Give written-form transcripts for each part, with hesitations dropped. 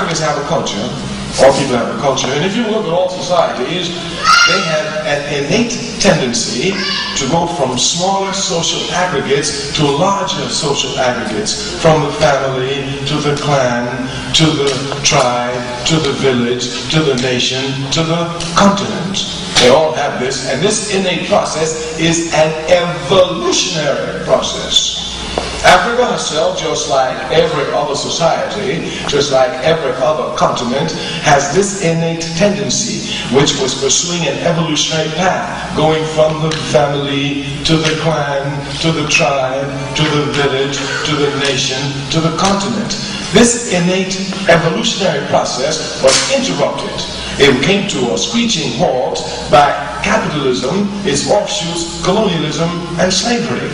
Africans have a culture. All people have a culture, and if you look at all societies, they have an innate tendency to go from smaller social aggregates to larger social aggregates, from the family to the clan, to the tribe, to the village, to the nation, to the continent. They all have this, and this innate process is an evolutionary process. Africa herself, just like every other society, just like every other continent, has this innate tendency, which was pursuing an evolutionary path, going from the family to the clan, to the tribe, to the village, to the nation, to the continent. This innate evolutionary process was interrupted. It came to a screeching halt by capitalism, its offshoots, colonialism, and slavery.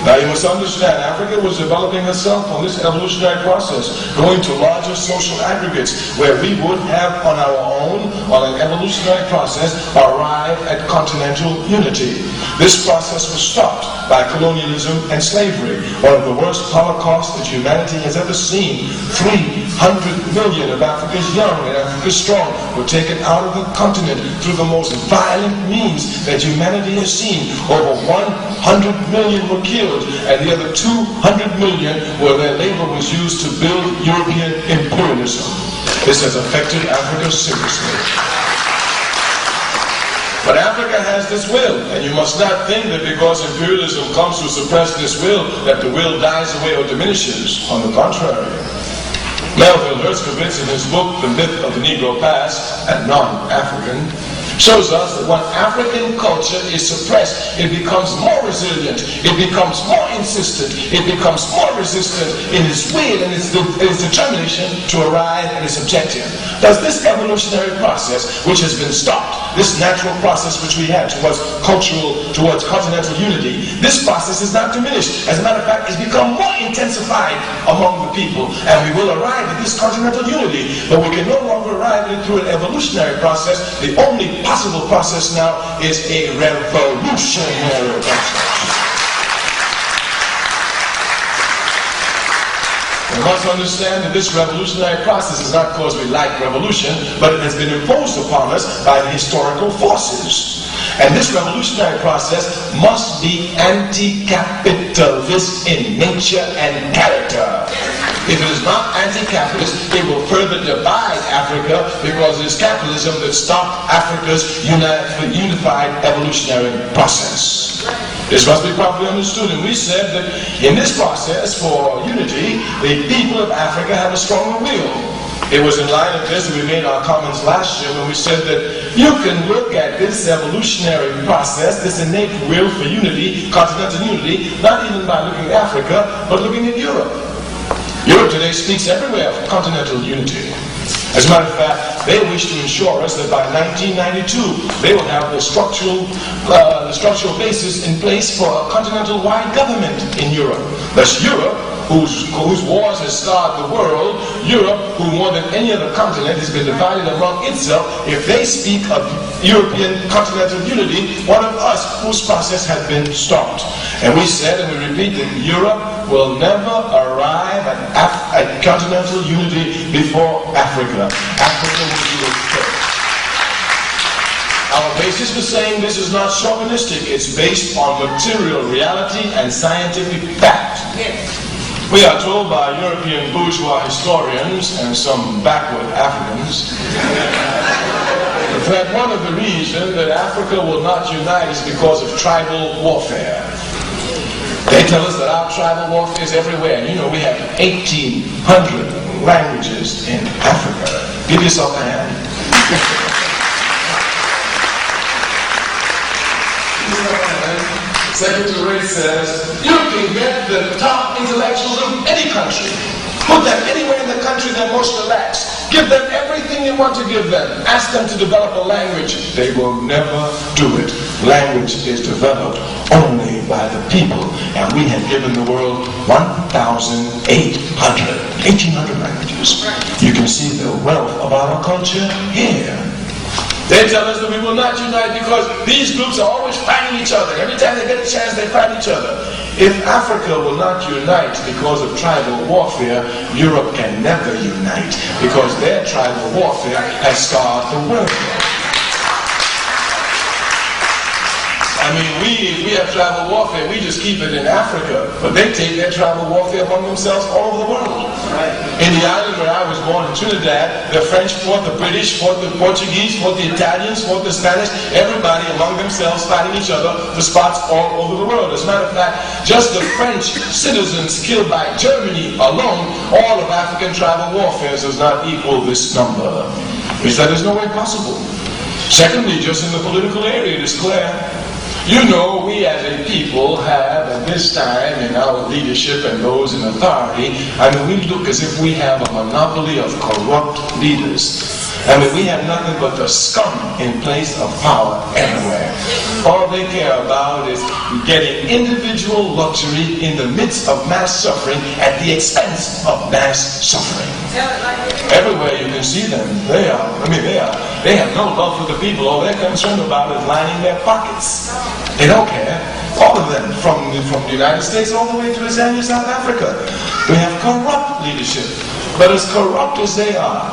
Now you must understand, Africa was developing herself on this evolutionary process, going to larger social aggregates, where we would have on our own, on an evolutionary process, arrive at continental unity. This process was stopped by colonialism and slavery, one of the worst holocausts that humanity has ever seen. 300 million of Africa's young and Africa's strong were taken out of the continent through the most violent means that humanity has seen. Over 100 million were killed, and the other 200 million where their labor was used to build European imperialism. This has affected Africa seriously. But Africa has this will, and you must not think that because imperialism comes to suppress this will, that the will dies away or diminishes. On the contrary. Melville Herskovitz, in his book, The Myth of the Negro Past and Non-African, shows us that when African culture is suppressed, it becomes more resilient, it becomes more insistent, it becomes more resistant in its will and its determination to arrive at its objective. Thus this evolutionary process, which has been stopped, this natural process which we had towards continental unity, this process is not diminished. As a matter of fact, it's become more intensified among the people, and we will arrive at this continental unity, but we can no longer arrive at it through an evolutionary process. The only possible process now is a revolutionary process. We must understand that this revolutionary process is not because we like revolution, but it has been imposed upon us by the historical forces. And this revolutionary process must be anti-capitalist in nature and character. If it is not anti-capitalist, it will further divide Africa, because it is capitalism that stopped Africa's unified evolutionary process. This must be properly understood, and we said that in this process for unity, the people of Africa have a stronger will. It was in line with this that we made our comments last year when we said that you can look at this evolutionary process, this innate will for unity, continental unity, not even by looking at Africa, but looking at Europe. Europe today speaks everywhere of continental unity. As a matter of fact, they wish to ensure us that by 1992, they will have the structural basis in place for a continental-wide government in Europe. Thus Europe, whose wars have scarred the world, Europe, who more than any other continent has been divided among itself, if they speak of European continental unity, one of us whose process has been stopped. And we said, and we repeat, that Europe will never arrive at continental unity before Africa. Africa will do it first. Our basis for saying this is not chauvinistic, it's based on material reality and scientific fact. Yes. We are told by European bourgeois historians and some backward Africans that one of the reasons that Africa will not unite is because of tribal warfare. They tell us that our tribal warfare is everywhere. You know, we have 1,800 languages in Africa. Give yourself a hand. Secretary says, you can get the top intellectuals of any country. Put them anywhere in the country they're most relaxed. Give them everything you want to give them. Ask them to develop a language. They will never do it. Language is developed only by the people. And we have given the world 1,800 languages. You can see the wealth of our culture here. They tell us that we will not unite because these groups are always fighting each other. Every time they get a chance, they fight each other. If Africa will not unite because of tribal warfare, Europe can never unite because their tribal warfare has scarred the world. I mean, we have tribal warfare, we just keep it in Africa, but they take their tribal warfare among themselves all over the world. In the island where I was born, in Trinidad, the French fought the British, fought the Portuguese, fought the Italians, fought the Spanish, everybody among themselves fighting each other for spots all over the world. As a matter of fact, just the French citizens killed by Germany alone, all of African tribal warfare does not equal this number. Which that is no way possible. Secondly, just in the political area, it is clear. You know, we as a people have, at this time, in our leadership and those in authority, I mean, we look as if we have a monopoly of corrupt leaders. I mean, we have nothing but the scum in place of power everywhere. All they care about is getting individual luxury in the midst of mass suffering at the expense of mass suffering. Everywhere you can see them, they have no love for the people. All they're concerned about is lining their pockets. They don't care. All of them, from the United States all the way to Zambia, South Africa. We have corrupt leadership. But as corrupt as they are,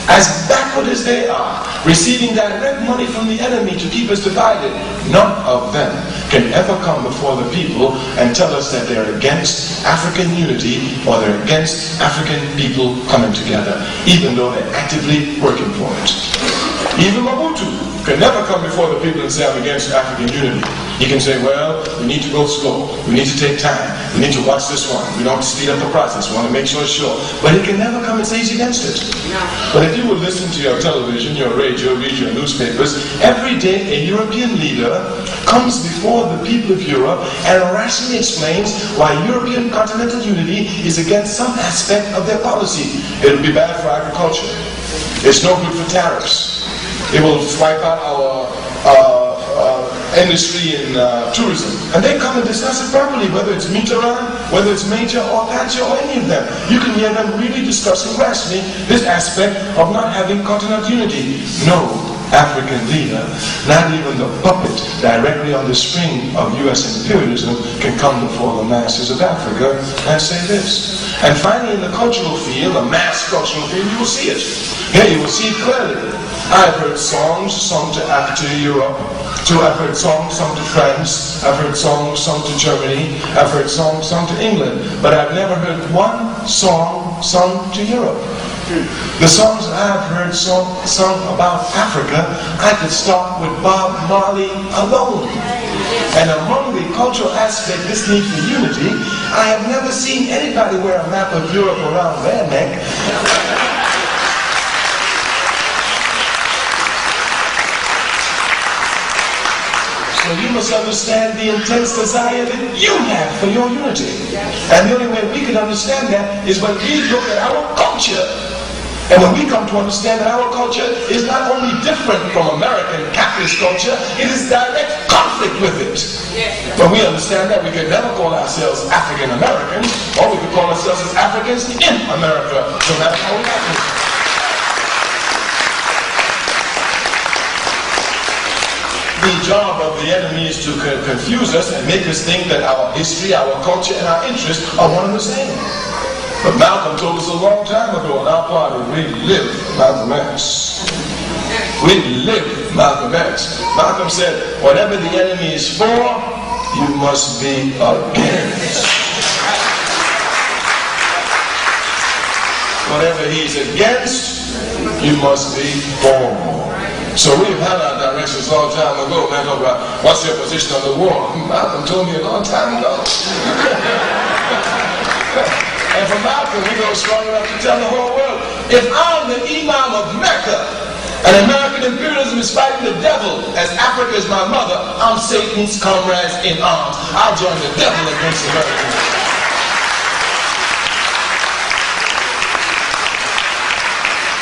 as backward as they are, receiving direct money from the enemy to keep us divided, none of them can ever come before the people and tell us that they're against African unity or they're against African people coming together, even though they're actively working for it. Even Mobutu can never come before the people and say, I'm against African unity. He can say, well, we need to go slow. We need to take time. We need to watch this one. We don't speed up the process. We want to make sure it's sure. But he can never come and say he's against it. No. But if you would listen to your television, your radio, read your newspapers, every day a European leader comes before the people of Europe and rationally explains why European continental unity is against some aspect of their policy. It will be bad for agriculture. It's no good for tariffs. It will swipe out our industry in tourism. And they come and discuss it properly, whether it's Mitterrand, whether it's Major or Thatcher or any of them. You can hear them really discussing rationally this aspect of not having continental unity. No African leader, not even the puppet directly on the string of U.S. imperialism, can come before the masses of Africa and say this. And finally, in the cultural field, the mass cultural field, you will see it. Here you will see it clearly. I've heard songs sung to Europe. I've heard songs sung to France. I've heard songs sung to Germany. I've heard songs sung to England. But I've never heard one song sung to Europe. The songs I've heard sung about Africa, I could start with Bob Marley alone. And among the cultural aspect, this need for unity, I have never seen anybody wear a map of Europe around their neck. So you must understand the intense desire that you have for your unity. And the only way we can understand that is when we look at our culture. And when we come to understand that our culture is not only different from American capitalist culture, it is direct conflict with it. When we understand that, we can never call ourselves African Americans, or we could call ourselves as Africans in America, no matter how we act. The job of the enemy is to confuse us and make us think that our history, our culture, and our interests are one and the same. But Malcolm told us a long time ago in our party, we live Malcolm X. We live Malcolm X. Malcolm said, whatever the enemy is for, you must be against. Whatever he's against, you must be for. So we've had our directions a long time ago. Man, talk about what's your position on the war. Malcolm told me a long time ago. And from Malcolm, we go strong enough to tell the whole world, if I'm the Imam of Mecca, and American imperialism is fighting the devil, as Africa is my mother, I'm Satan's comrades in arms. I'll join the devil against America.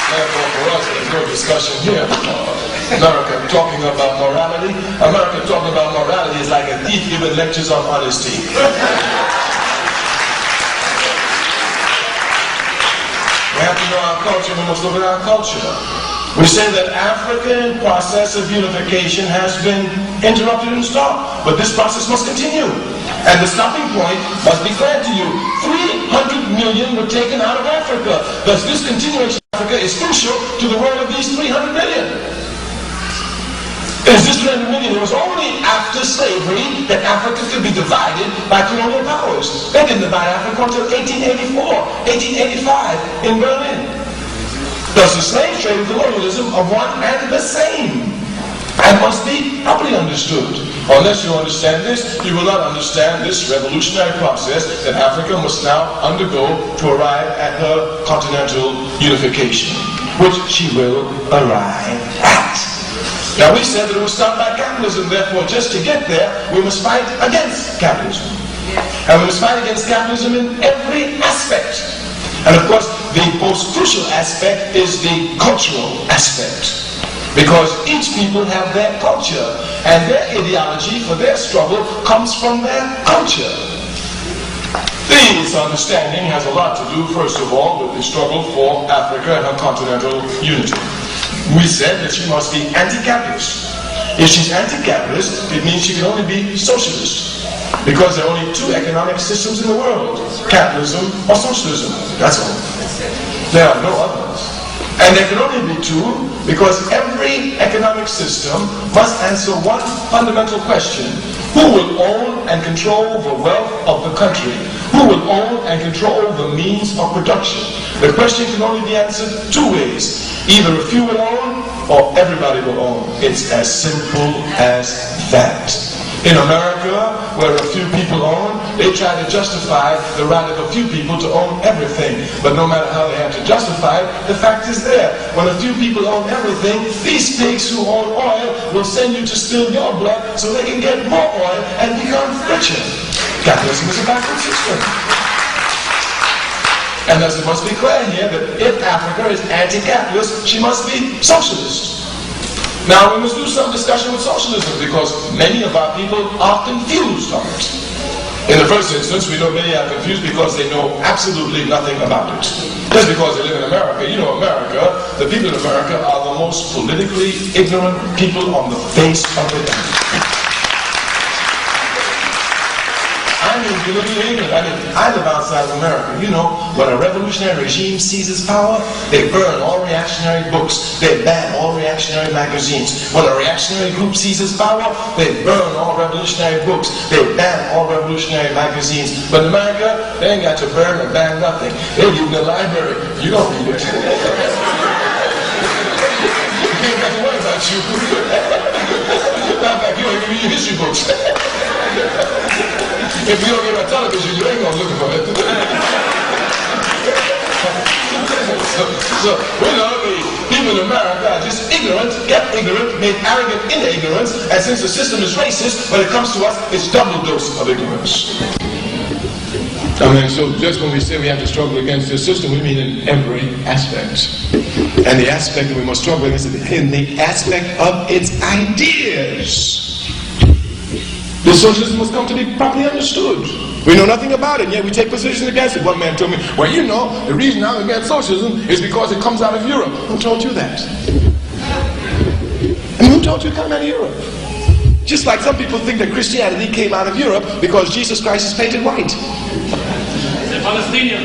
Therefore, for us, there's no discussion here. America talking about morality. America talking about morality is like a thief giving lectures on honesty. We have to know our culture. We must look at our culture. We say that African process of unification has been interrupted and stopped, but this process must continue. And the stopping point must be clear to you. 300 million were taken out of Africa. Thus this continuation of Africa is crucial to the world of these 300 million. Is this 300 million? It was only after slavery that Africa could be divided by colonial powers. They didn't divide Africa until 1884, 1885 in Berlin. Thus the slave trade and colonialism are one and the same, and must be properly understood. Unless you understand this, you will not understand this revolutionary process that Africa must now undergo to arrive at her continental unification, which she will arrive at. Now we said that it was stopped by capitalism, therefore just to get there, we must fight against capitalism. And we must fight against capitalism in every aspect. And of course, the most crucial aspect is the cultural aspect. Because each people have their culture, and their ideology for their struggle comes from their culture. This understanding has a lot to do, first of all, with the struggle for Africa and her continental unity. We said that she must be anti-capitalist. If she's anti-capitalist, it means she can only be socialist. Because there are only two economic systems in the world, capitalism or socialism. That's all. There are no others. And there can only be two because every economic system must answer one fundamental question. Who will own and control the wealth of the country? Who will own and control the means of production? The question can only be answered two ways. Either a few will own or everybody will own. It's as simple as that. In America, where a few people own, they try to justify the right of a few people to own everything. But no matter how they have to justify it, the fact is there. When a few people own everything, these pigs who own oil will send you to spill your blood so they can get more oil and become richer. Capitalism is a backward system. And thus it must be clear here that if Africa is anti-capitalist, she must be socialist. Now we must do some discussion with socialism because many of our people are confused on it. In the first instance, we know many are confused because they know absolutely nothing about it. Just because they live in America, you know America, the people in America are the most politically ignorant people on the face of the earth. I live outside of America. You know, when a revolutionary regime seizes power, they burn all reactionary books. They ban all reactionary magazines. When a reactionary group seizes power, they burn all revolutionary books. They ban all revolutionary magazines. But in America, they ain't got to burn or ban nothing. They leave in the library. You don't need it. You ain't got to worry about you. Matter of fact, you don't even read your history books. If you don't get on television, you ain't gonna look for it. so we know the people in America are just ignorant, kept ignorant, made arrogant in ignorance, and since the system is racist, when it comes to us, it's double dose of ignorance. I mean, so just when we say we have to struggle against this system, we mean in every aspect. And the aspect that we must struggle against is in the aspect of its ideas. The socialism must come to be properly understood. We know nothing about it, yet we take position against it. One man told me, well, you know, the reason I'm against socialism is because it comes out of Europe. Who told you that? I mean, who told you it came out of Europe? Just like some people think that Christianity came out of Europe because Jesus Christ is painted white. The Palestinian.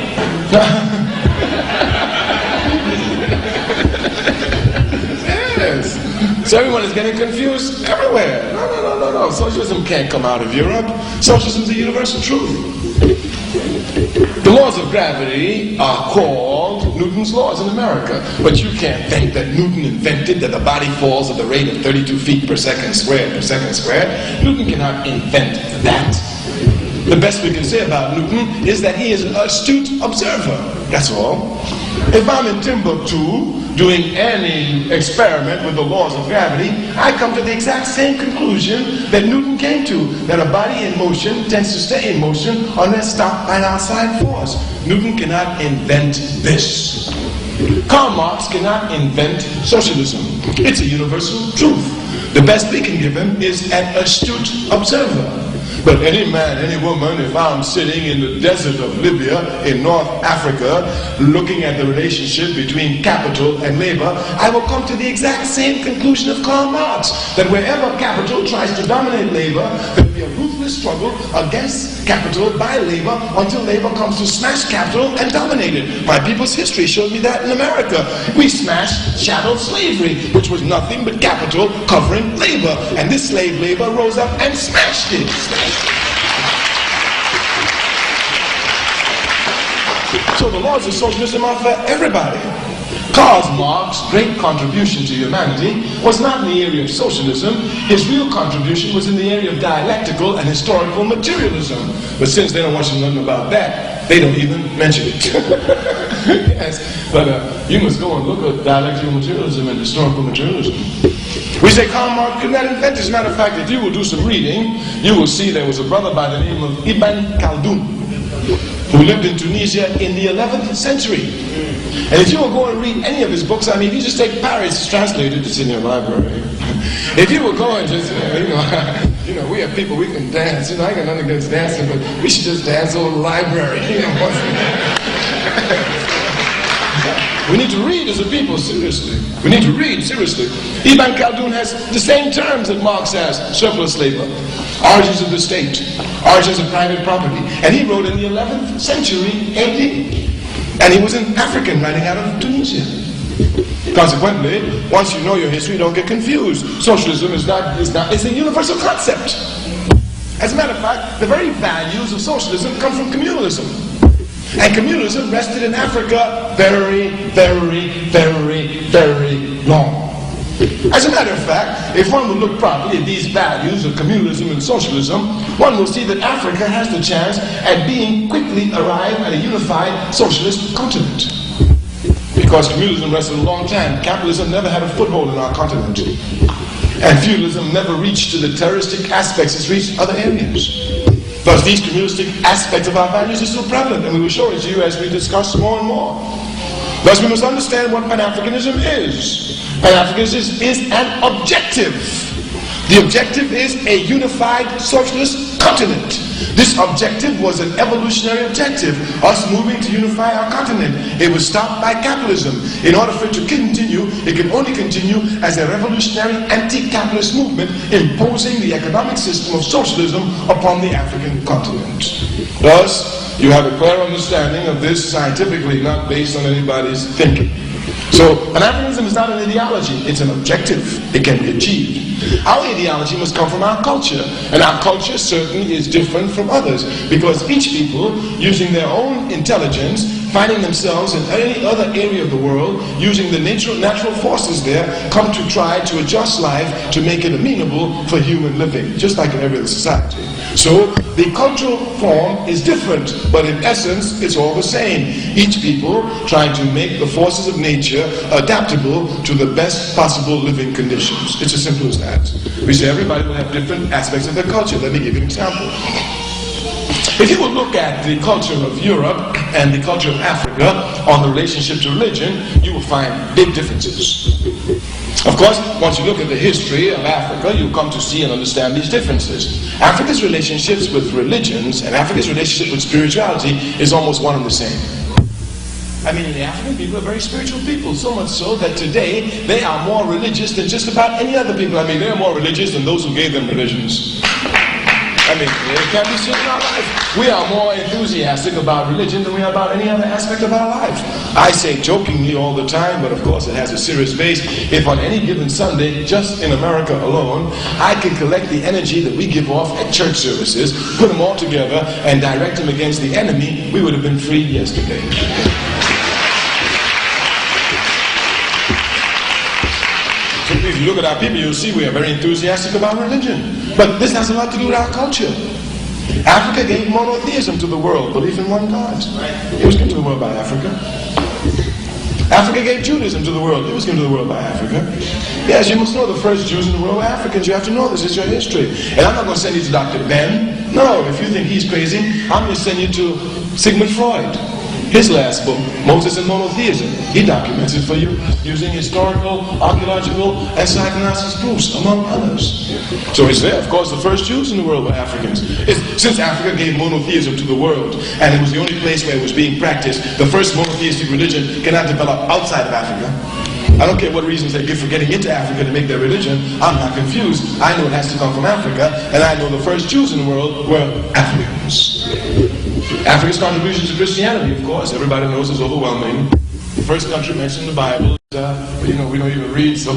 Yes. So everyone is getting confused everywhere. No. Socialism can't come out of Europe. Socialism is a universal truth. The laws of gravity are called Newton's laws in America. But you can't think that Newton invented that the body falls at the rate of 32 feet per second squared. Newton cannot invent that. The best we can say about Newton is that he is an astute observer. That's all. If I'm in Timbuktu doing any experiment with the laws of gravity, I come to the exact same conclusion that Newton came to, that a body in motion tends to stay in motion unless stopped by an outside force. Newton cannot invent this. Karl Marx cannot invent socialism. It's a universal truth. The best we can give him is an astute observer. But any man, any woman, if I'm sitting in the desert of Libya in North Africa looking at the relationship between capital and labor, I will come to the exact same conclusion of Karl Marx, that wherever capital tries to dominate labor, there will be a ruthless struggle against capital by labor until labor comes to smash capital and dominate it. My people's history showed me that in America. We smashed chattel slavery, which was nothing but capital covering labor. And this slave labor rose up and smashed it. So the laws of socialism are for everybody. Karl Marx's great contribution to humanity was not in the area of socialism. His real contribution was in the area of dialectical and historical materialism. But since they don't want you to know about that, they don't even mention it. Yes, but you must go and look at dialectical materialism and historical materialism. We say Karl Marx could not invent. As a matter of fact, if you will do some reading, you will see there was a brother by the name of Ibn Khaldun who lived in Tunisia in the 11th century. And if you will go and read any of his books, I mean, if you just take Paris translated, it's in your library. If you will go and just, you know, we have people, we can dance. You know, I got nothing against dancing, but we should just dance over the library. You know. We need to read as a people, seriously. We need to read, seriously. Ibn Khaldun has the same terms that Marx has: surplus labor, origins of the state, origins of private property. And he wrote in the 11th century AD. And he was an African writing out of Tunisia. Consequently, once you know your history, don't get confused. Socialism is a universal concept. As a matter of fact, the very values of socialism come from communalism. And communalism rested in Africa very, very, very, very long. As a matter of fact, if one will look properly at these values of communalism and socialism, one will see that Africa has the chance at being quickly arrive at a unified socialist continent. Because communalism rested a long time. Capitalism never had a foothold in our continent. And feudalism never reached to the terroristic aspects it's reached other areas. Thus, these communistic aspects of our values are still prevalent, and we will show it to you as we discuss more and more. Thus, we must understand what Pan-Africanism is. Pan-Africanism is an objective. The objective is a unified socialist continent. This objective was an evolutionary objective, us moving to unify our continent. It was stopped by capitalism. In order for it to continue, it can only continue as a revolutionary anti-capitalist movement imposing the economic system of socialism upon the African continent. Thus, you have a clear understanding of this scientifically, not based on anybody's thinking. So, Pan-Africanism is not an ideology, it's an objective. It can be achieved. Our ideology must come from our culture, and our culture certainly is different from others, because each people, using their own intelligence, finding themselves in any other area of the world, using the natural forces there, come to try to adjust life to make it amenable for human living, just like in every other society. So, the cultural form is different, but in essence, it's all the same. Each people trying to make the forces of nature adaptable to the best possible living conditions. It's as simple as that. We say everybody will have different aspects of their culture. Let me give you an example. If you will look at the culture of Europe and the culture of Africa on the relationship to religion, you will find big differences. Of course, once you look at the history of Africa, you'll come to see and understand these differences. Africa's relationships with religions and Africa's relationship with spirituality is almost one and the same. I mean, the African people are very spiritual people, so much so that today they are more religious than just about any other people. I mean, they're more religious than those who gave them religions. I mean, it can't be seen in our life. We are more enthusiastic about religion than we are about any other aspect of our life. I say jokingly all the time, but of course it has a serious base. If on any given Sunday, just in America alone, I could collect the energy that we give off at church services, put them all together, and direct them against the enemy, we would have been freed yesterday. So if you look at our people, you'll see we are very enthusiastic about religion. But this has a lot to do with our culture. Africa gave monotheism to the world, belief in one God. It was given to the world by Africa. Africa gave Judaism to the world. It was given to the world by Africa. Yes, you must know the first Jews in the world were Africans. You have to know this. It's your history. And I'm not going to send you to Dr. Ben. No, if you think he's crazy, I'm going to send you to Sigmund Freud. His last book, Moses and Monotheism, he documents it for you using historical, archaeological, and psychoanalysis proofs, among others. So it's there. Of course, the first Jews in the world were Africans. Since Africa gave monotheism to the world, and it was the only place where it was being practiced, the first monotheistic religion cannot develop outside of Africa. I don't care what reasons they give for getting into Africa to make their religion. I'm not confused. I know it has to come from Africa, and I know the first Jews in the world were Africans. Africa's contribution to Christianity, of course, everybody knows is overwhelming. The first country mentioned in the Bible, we don't even read, so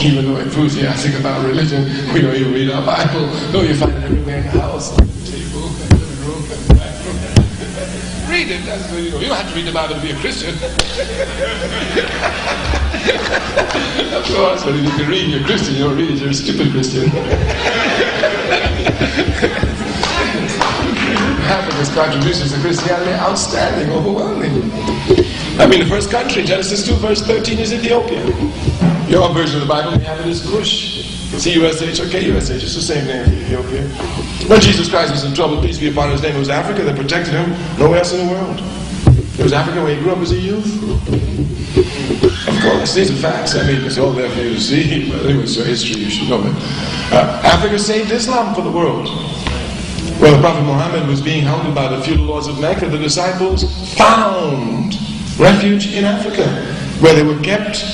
even though enthusiastic about religion, we don't even read our Bible. No, you find it everywhere in the house, on the table, in the living room, in the bathroom. Read it. That's, you don't have to read the Bible to be a Christian. Of course, but if you can read, you're a Christian. You don't read it, you're a stupid Christian. Africa's contributions to Christianity are outstanding, overwhelming. I mean, the first country, Genesis 2, verse 13, is Ethiopia. Your version of the Bible, we have it as Cush. C-U-S-H or K-U-S-H, it's the same name, Ethiopia. When Jesus Christ was in trouble, peace be upon his name, it was Africa that protected him, nowhere else in the world. It was Africa where he grew up as a youth. Of course, these are facts. I mean, it's all there for you to see, but anyway, it's your history, you should know it. Africa saved Islam for the world. Well, the Prophet Muhammad was being hounded by the feudal lords of Mecca. The disciples found refuge in Africa, where they were kept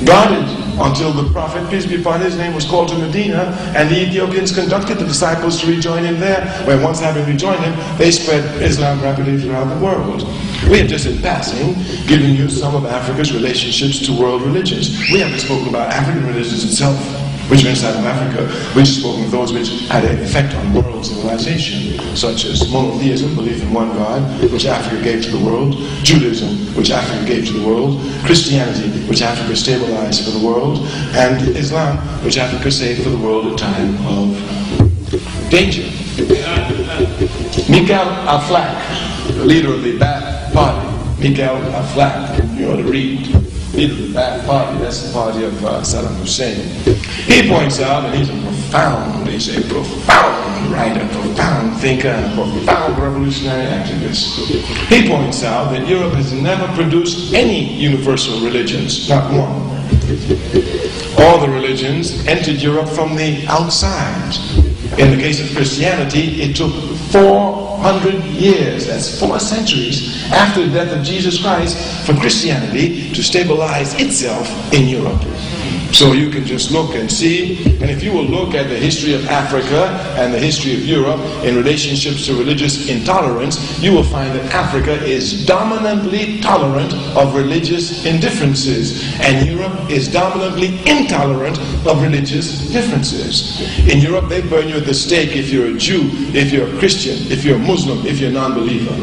guarded until the Prophet, peace be upon his name, was called to Medina, and the Ethiopians conducted the disciples to rejoin him there, where once having rejoined him, they spread Islam rapidly throughout the world. We have just in passing given you some of Africa's relationships to world religions. We haven't spoken about African religions itself, which are inside of Africa. We've spoken of those which had an effect on world civilization, such as monotheism, belief in one God, which Africa gave to the world, Judaism, which Africa gave to the world, Christianity, which Africa stabilized for the world, and Islam, which Africa saved for the world at a time of danger. Michael Aflaq, the leader of the Ba'ath Party, Michael Aflaq, you ought to read. Leader of the Ba'ath Party, that's the party of Saddam Hussein. He points out, and he's a profound writer, profound thinker, and a profound revolutionary activist. He points out that Europe has never produced any universal religions, not one. All the religions entered Europe from the outside. In the case of Christianity, it took 400 years, that's 4 centuries, after the death of Jesus Christ, for Christianity to stabilize itself in Europe. So you can just look and see, and if you will look at the history of Africa and the history of Europe in relationships to religious intolerance, you will find that Africa is dominantly tolerant of religious indifferences, and Europe is dominantly intolerant of religious differences. In Europe, they burn you at the stake if you're a Jew, if you're a Christian, if you're a Muslim, if you're a non-believer.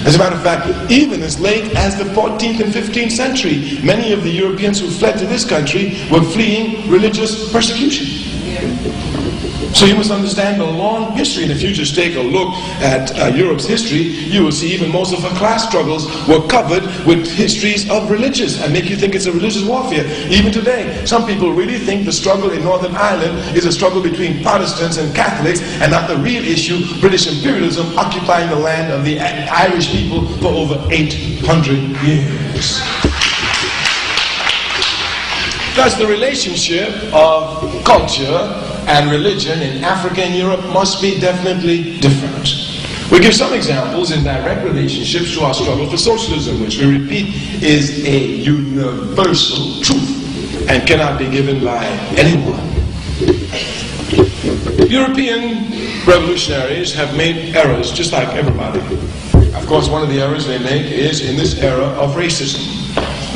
As a matter of fact, even as late as the 14th and 15th century, many of the Europeans who fled to this country were fleeing religious persecution. So you must understand the long history, and if you just take a look at Europe's history, you will see even most of her class struggles were covered with histories of religions and make you think it's a religious warfare. Even today, some people really think the struggle in Northern Ireland is a struggle between Protestants and Catholics and not the real issue, British imperialism occupying the land of the Irish people for over 800 years. Thus, the relationship of culture and religion in Africa and Europe must be definitely different. We give some examples in direct relationships to our struggle for socialism, which we repeat is a universal truth and cannot be given by anyone. European revolutionaries have made errors just like everybody. Of course, one of the errors they make is in this era of racism.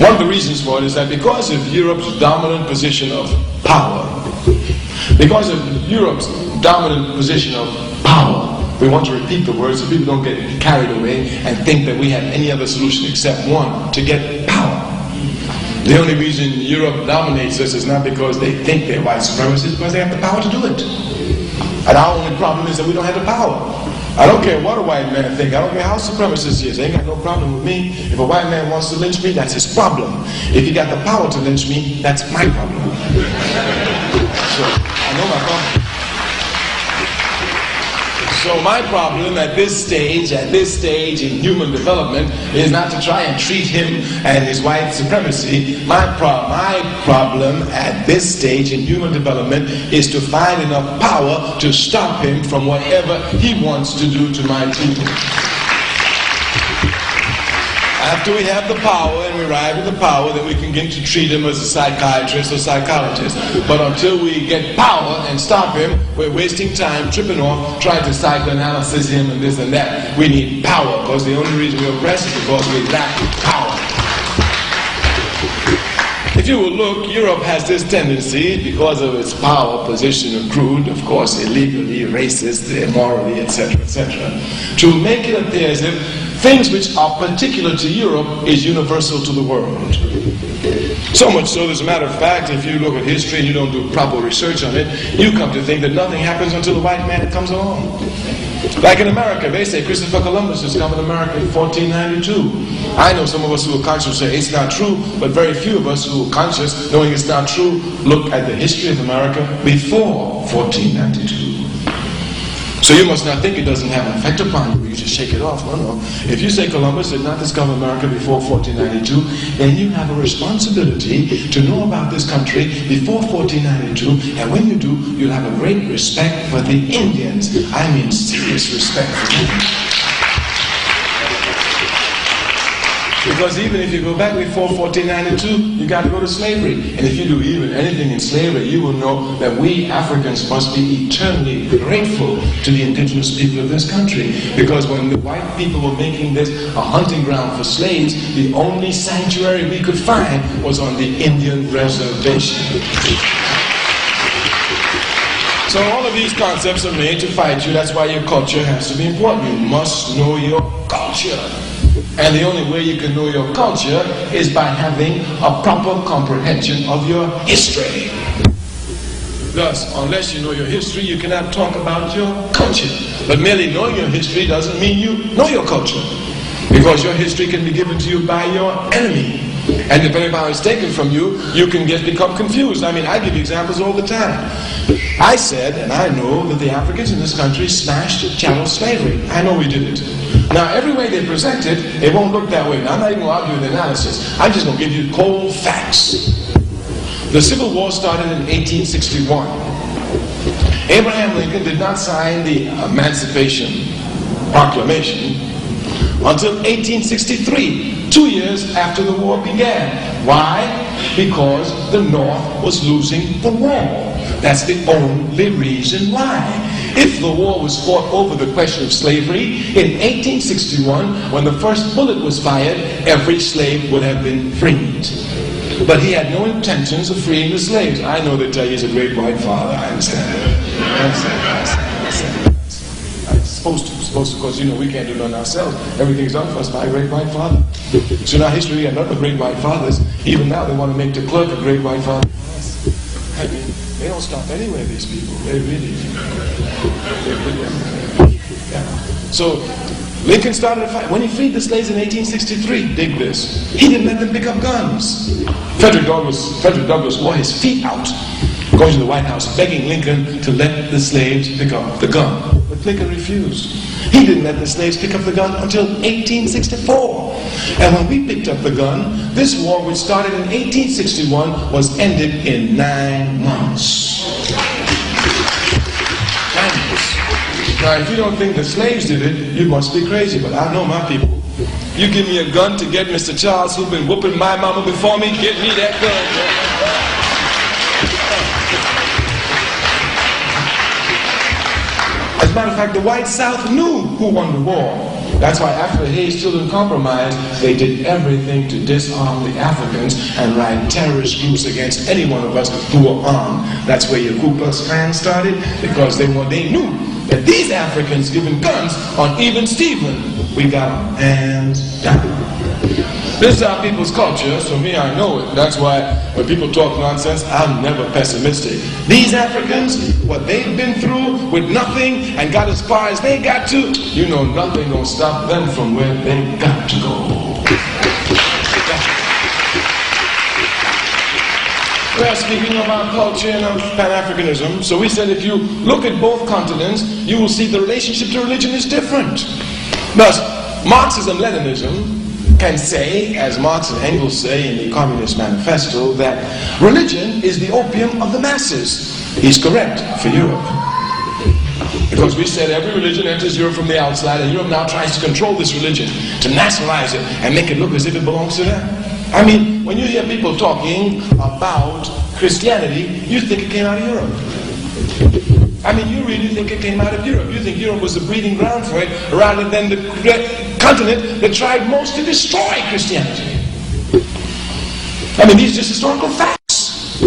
One of the reasons for it is that because of Europe's dominant position of power, because of Europe's dominant position of power, we want to repeat the words so people don't get carried away and think that we have any other solution except one, to get power. The only reason Europe dominates us is not because they think they're white supremacists, because they have the power to do it. And our only problem is that we don't have the power. I don't care what a white man thinks. I don't care how supremacist he is. They ain't got no problem with me. If a white man wants to lynch me, that's his problem. If he got the power to lynch me, that's my problem. So, I know my problem. So my problem at this stage in human development is not to try and treat him and his white supremacy. My problem at this stage in human development is to find enough power to stop him from whatever he wants to do to my people. After we have the power and we arrive at the power, then we can begin to treat him as a psychiatrist or psychologist. But until we get power and stop him, we're wasting time tripping off, trying to psychoanalysis him and this and that. We need power, because the only reason we oppress is because we lack power. If you will look, Europe has this tendency, because of its power position accrued, of course, illegally, racist, immorally, etc., to make it appear as if things which are particular to Europe is universal to the world. So much so, as a matter of fact, if you look at history and you don't do proper research on it, you come to think that nothing happens until the white man comes along. Like in America, they say Christopher Columbus discovered America in 1492. I know some of us who are conscious say it's not true, but very few of us who are conscious, knowing it's not true, look at the history of America before 1492. So you must not think it doesn't have an effect upon you. You just shake it off. No. If you say Columbus did not discover America before 1492, then you have a responsibility to know about this country before 1492. And when you do, you'll have a great respect for the Indians. I mean serious respect for them. Because even if you go back before 1492, you got to go to slavery. And if you do even anything in slavery, you will know that we Africans must be eternally grateful to the indigenous people of this country. Because when the white people were making this a hunting ground for slaves, the only sanctuary we could find was on the Indian reservation. So all of these concepts are made to fight you. That's why your culture has to be important. You must know your culture. And the only way you can know your culture is by having a proper comprehension of your history. Thus, unless you know your history, you cannot talk about your culture. But merely knowing your history doesn't mean you know your culture. Because your history can be given to you by your enemy. And depending on how it's taken from you, you can become confused. I mean, I give you examples all the time. I said, and I know, that the Africans in this country smashed chattel slavery. I know we did it. Now, every way they present it, it won't look that way. Now, I'm not even going to argue the analysis. I'm just going to give you cold facts. The Civil War started in 1861. Abraham Lincoln did not sign the Emancipation Proclamation until 1863, 2 years after the war began. Why? Because the North was losing the war. That's the only reason why. If the war was fought over the question of slavery, in 1861, when the first bullet was fired, every slave would have been freed. But he had no intentions of freeing the slaves. I know they tell you he's a great white father. I understand that. It's supposed to, because you know we can't do nothing ourselves. Everything's done for us by a great white father. So in our history, we have nothing but great white fathers. Even now, they want to make the clerk a great white father. I mean, they don't stop anywhere, these people. They really. Yeah. So Lincoln started a fight. When he freed the slaves in 1863, dig this, he didn't let them pick up guns. Frederick Douglass wore his feet out, going to the White House, begging Lincoln to let the slaves pick up the gun. But Lincoln refused. He didn't let the slaves pick up the gun until 1864. And when we picked up the gun, this war, which started in 1861, was ended in 9 months. 9 months. Now, if you don't think the slaves did it, you must be crazy, but I know my people. You give me a gun to get Mr. Charles, who's been whooping my mama before me, get me that gun. As a matter of fact, the white South knew who won the war. That's why after the Hayes-Tilden Compromise, they did everything to disarm the Africans and ride terrorist groups against any one of us who were armed. That's where your Ku Klux Klan started, because they knew that these Africans giving guns on even Stephen, we got them hands down. This is our people's culture, so me, I know it. That's why when people talk nonsense, I'm never pessimistic. These Africans, what they've been through with nothing and got as far as they got to, you know nothing gonna stop them from where they got to go. We are speaking of our culture and of Pan-Africanism. So we said if you look at both continents, you will see the relationship to religion is different. Thus, Marxism-Leninism can say, as Marx and Engels say in the Communist Manifesto, that religion is the opium of the masses. He's correct for Europe. Because we said every religion enters Europe from the outside, and Europe now tries to control this religion, to nationalize it, and make it look as if it belongs to them. I mean, when you hear people talking about Christianity, you think it came out of Europe. I mean, you really think it came out of Europe. You think Europe was the breeding ground for it, rather than the continent that tried most to destroy Christianity. I mean, these are just historical facts.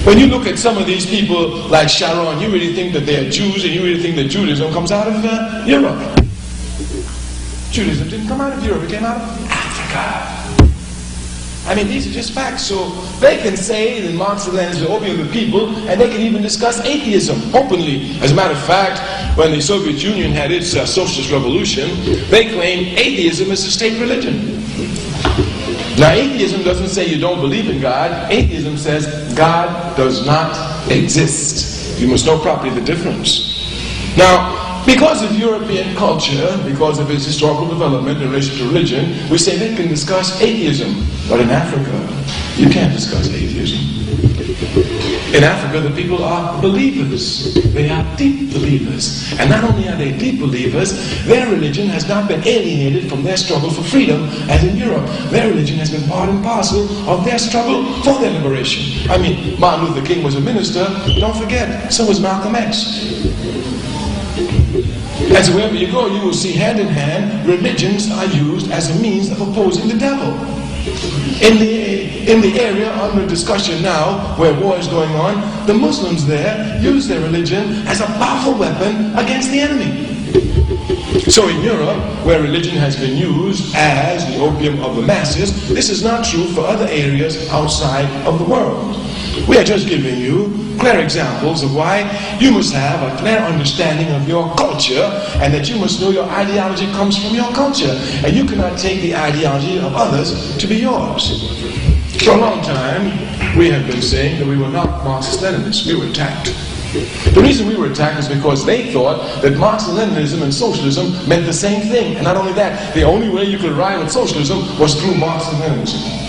When you look at some of these people like Sharon, you really think that they're Jews, and you really think that Judaism comes out of Europe. Judaism didn't come out of Europe, it came out of Africa. I mean, these are just facts. So they can say that Marx-Lenin is the opium of the people, and they can even discuss atheism openly. As a matter of fact, when the Soviet Union had its socialist revolution, they claimed atheism is the state religion. Now, atheism doesn't say you don't believe in God. Atheism says God does not exist. You must know properly the difference. Now, because of European culture, because of its historical development in relation to religion, we say they can discuss atheism. But in Africa, you can't discuss atheism. In Africa, the people are believers. They are deep believers. And not only are they deep believers, their religion has not been alienated from their struggle for freedom, as in Europe. Their religion has been part and parcel of their struggle for their liberation. I mean, Martin Luther King was a minister. Don't forget, so was Malcolm X. And so wherever you go, you will see hand in hand, religions are used as a means of opposing the devil. In the area under discussion now, where war is going on, the Muslims there use their religion as a powerful weapon against the enemy. So in Europe, where religion has been used as the opium of the masses, this is not true for other areas outside of the world. We are just giving you clear examples of why you must have a clear understanding of your culture, and that you must know your ideology comes from your culture, and you cannot take the ideology of others to be yours. For a long time, we have been saying that we were not Marxist-Leninists. We were attacked. The reason we were attacked is because they thought that Marxist-Leninism and socialism meant the same thing. And not only that, the only way you could ride with socialism was through Marxist-Leninism.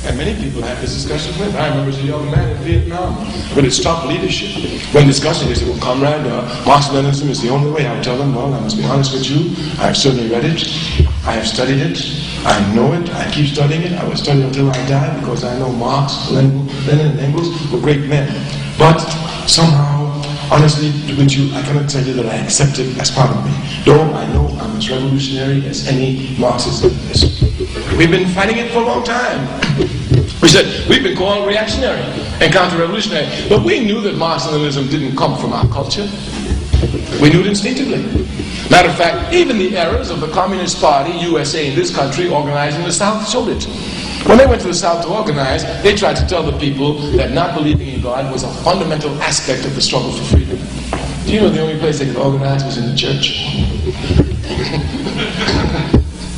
And many people have this discussion with. I remember as a young man in Vietnam with its top leadership. When discussing, they said, well, comrade, Marxist-Leninism is the only way. I would tell them, well, I must be honest with you. I have certainly read it. I have studied it. I know it. I keep studying it. I will study until I die, because I know Marx, Lenin, and Engels were great men. But somehow, honestly, with you, I cannot tell you that I accept it as part of me. Though I know I'm as revolutionary as any Marxist is. We've been fighting it for a long time. We said, we've been called reactionary and counter-revolutionary. But we knew that Marxism didn't come from our culture. We knew it instinctively. Matter of fact, even the errors of the Communist Party, USA in this country, organized in the South, showed it. When they went to the South to organize, they tried to tell the people that not believing in God was a fundamental aspect of the struggle for freedom. Do you know the only place they could organize was in the church?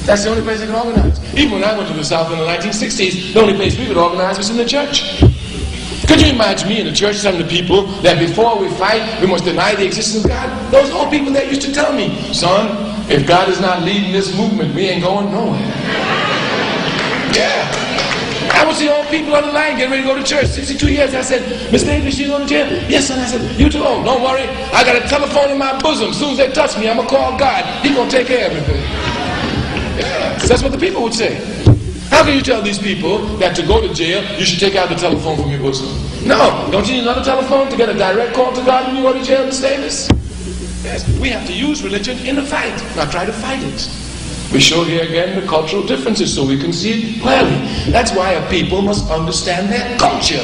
That's the only place they could organize. Even when I went to the South in the 1960s, the only place we could organize was in the church. Could you imagine me in the church telling the people that before we fight, we must deny the existence of God? Those old people that used to tell me, son, if God is not leading this movement, we ain't going nowhere. Yeah. I would see old people on the line getting ready to go to church. 62 years. I said, Miss Davis, you going to jail? Yes, son. I said, you too old. Don't worry. I got a telephone in my bosom. As soon as they touch me, I'm going to call God. He's going to take care of everything. Yeah. That's what the people would say. How can you tell these people that to go to jail, you should take out the telephone from your bosom? No. Don't you need another telephone to get a direct call to God when you go to jail, Miss Davis? Yes. We have to use religion in the fight, not try to fight it. We show here again the cultural differences so we can see it clearly. That's why a people must understand their culture.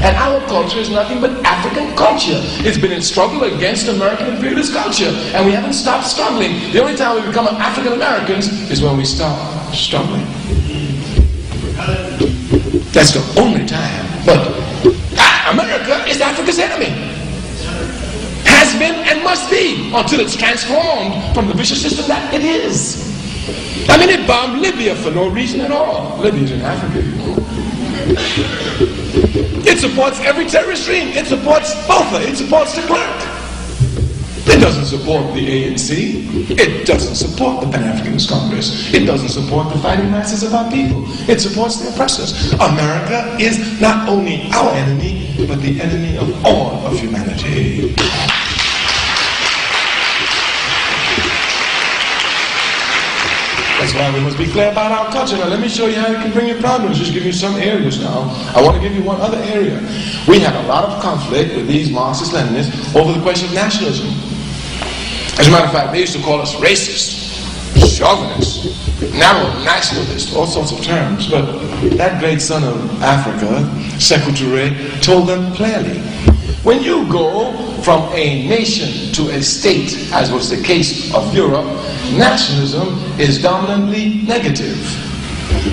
And our culture is nothing but African culture. It's been in struggle against American imperialist culture. And we haven't stopped struggling. The only time we become African Americans is when we stop struggling. That's the only time. But America is Africa's enemy. Has been and must be until it's transformed from the vicious system that it is. I mean, it bombed Libya for no reason at all. Libya's in Africa, you know. It supports every terrorist regime. It supports Botha. It supports de Klerk. It doesn't support the ANC. It doesn't support the Pan-Africanist Congress. It doesn't support the fighting masses of our people. It supports the oppressors. America is not only our enemy, but the enemy of all of humanity. That's why we must be clear about our culture. Now let me show you how you can bring your problems. Just give you some areas now. I want to give you one other area. We have a lot of conflict with these Marxist-Leninists over the question of nationalism. As a matter of fact, they used to call us racist, chauvinist, narrow nationalist, all sorts of terms. But that great son of Africa, Kwame Ture, told them clearly, when you go from a nation to a state, as was the case of Europe, nationalism is dominantly negative.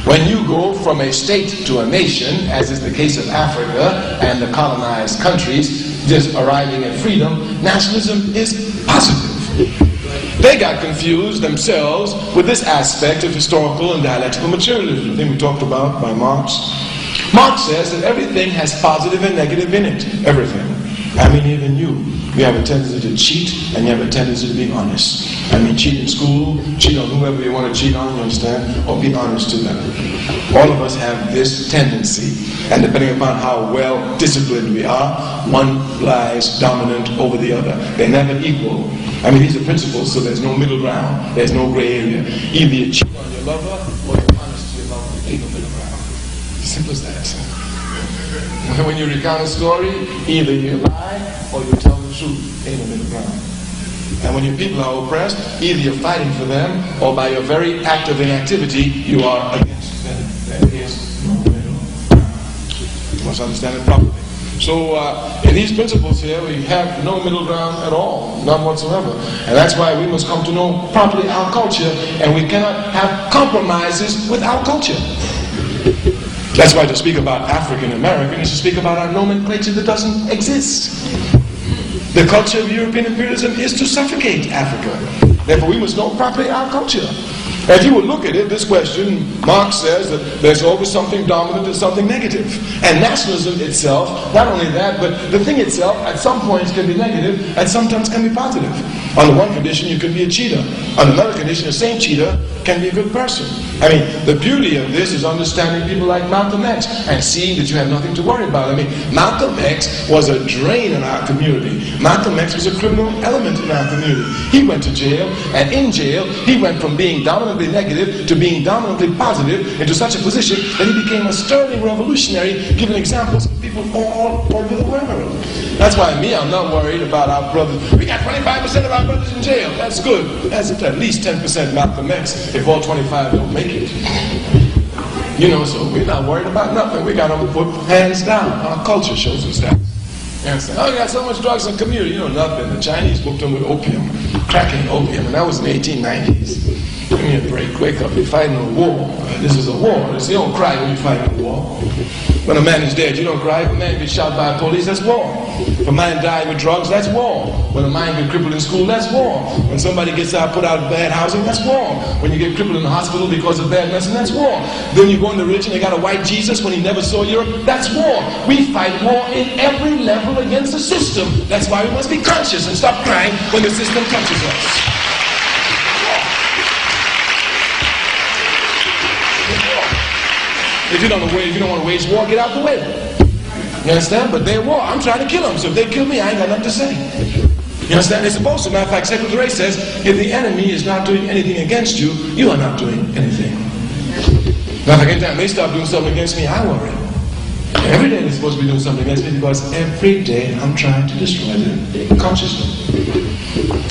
When you go from a state to a nation, as is the case of Africa and the colonized countries just arriving at freedom, nationalism is positive. They got confused themselves with this aspect of historical and dialectical materialism, the thing we talked about by Marx. Marx says that everything has positive and negative in it. Everything. I mean, even you. You have a tendency to cheat, and you have a tendency to be honest. I mean, cheat in school, cheat on whoever you want to cheat on, you understand? Or be honest to them. All of us have this tendency. And depending upon how well disciplined we are, one lies dominant over the other. They're never equal. I mean, these are principles, so there's no middle ground. There's no gray area. Either you cheat on your lover, or you're honest to your lover. There's no middle ground. Simple as that. When you recount a story, either you lie or you tell the truth. Ain't no middle ground. And when your people are oppressed, either you're fighting for them, or by your very act of inactivity, you are against them. There is no middle ground. You must understand it properly. So in these principles here, we have no middle ground at all, none whatsoever. And that's why we must come to know properly our culture, and we cannot have compromises with our culture. That's why to speak about African American is to speak about our nomenclature that doesn't exist. The culture of European imperialism is to suffocate Africa. Therefore, we must know properly our culture. If you will look at it, this question, Marx says that there's always something dominant and something negative. And nationalism itself, not only that, but the thing itself at some points can be negative and sometimes can be positive. Under one condition, you can be a cheater. Under another condition, the same cheater can be a good person. I mean, the beauty of this is understanding people like Malcolm X and seeing that you have nothing to worry about. I mean, Malcolm X was a drain in our community. Malcolm X was a criminal element in our community. He went to jail, and in jail, he went from being dominantly negative to being dominantly positive into such a position that he became a sterling revolutionary, giving examples of people all over the world. That's why I'm not worried about our brothers. We got 25% of our brothers in jail. That's good. That's at least 10% Malcolm X if all 25 don't make it. You know, so we're not worried about nothing. We got to put hands down. Our culture shows us that. Oh, you got so much drugs in the community. You know nothing. The Chinese booked them with opium, cracking opium, and that was in the 1890s. Give me a break. Wake up. You're fighting a war. This is a war. You don't cry when you're fighting a war. When a man is dead, you don't cry. If a man gets shot by police, that's war. If a man died with drugs, that's war. When a man gets crippled in school, that's war. When somebody gets put out of bad housing, that's war. When you get crippled in the hospital because of bad medicine, that's war. Then you go into religion, they got a white Jesus when he never saw Europe, that's war. We fight war in every level against the system. That's why we must be conscious and stop crying when the system touches us. If you don't want to wage war, get out the way. You understand? But they're war. I'm trying to kill them. So if they kill me, I ain't got nothing to say. You understand? They're supposed to. Matter of fact, Secretary Ture says, if the enemy is not doing anything against you, you are not doing anything. Matter of fact, anytime they stop doing something against me, I worry. Every day they're supposed to be doing something against me because every day I'm trying to destroy them consciously.